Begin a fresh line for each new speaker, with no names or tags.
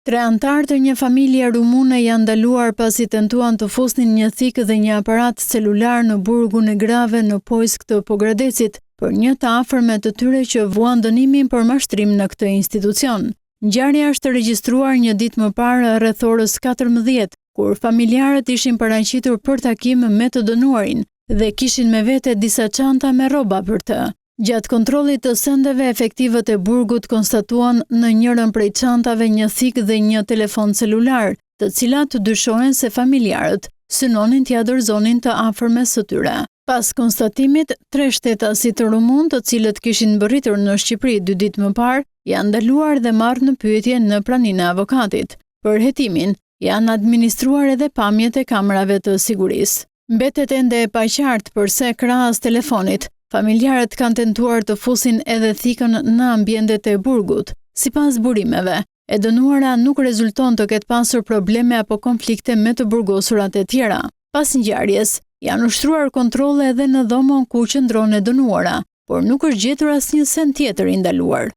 3 antarë të një familje rumune janë ndaluar pasi tentuan të fusnin një thikë dhe një aparat celular në burgun e grave në Pojsk të Pogradecit për një të afërmet të tyre që vuan dënimin për mashtrim në këtë institucion. Ngjarja është regjistruar një ditë më parë rreth orës 14, kur familjarët ishin paraqitur për takim me të dënuarin dhe kishin me vete disa çanta me rroba për të. Gjatë kontrollit të sendeve, efektivët e burgut konstatuan në njërin prej çantave një thikë dhe një telefon celular, të cilat dyshohen se familjarët synonin t'ia dorëzonin të afërmes së tyre. Pas konstatimit, 3 shtetasit rumun, të cilët kishin mbërritur në Shqipëri 2 ditë më parë, janë ndaluar dhe marrë në pyetje në praninë e avokatit. Për hetimin, janë administruar edhe pamjet e kamerave të sigurisë. Mbetet ende e paqartë përse krahas telefonit, familjarët kanë tentuar të fusin edhe thikën në ambientet e burgut. Sipas burimeve, e dënuara nuk rezulton të ketë pasur probleme apo konflikte me të burgosurat e tjera. Pas ngjarjes, janë ushtruar kontrolle edhe në dhomën ku qëndron e dënuara, por nuk është gjetur asnjë send tjetër i ndaluar.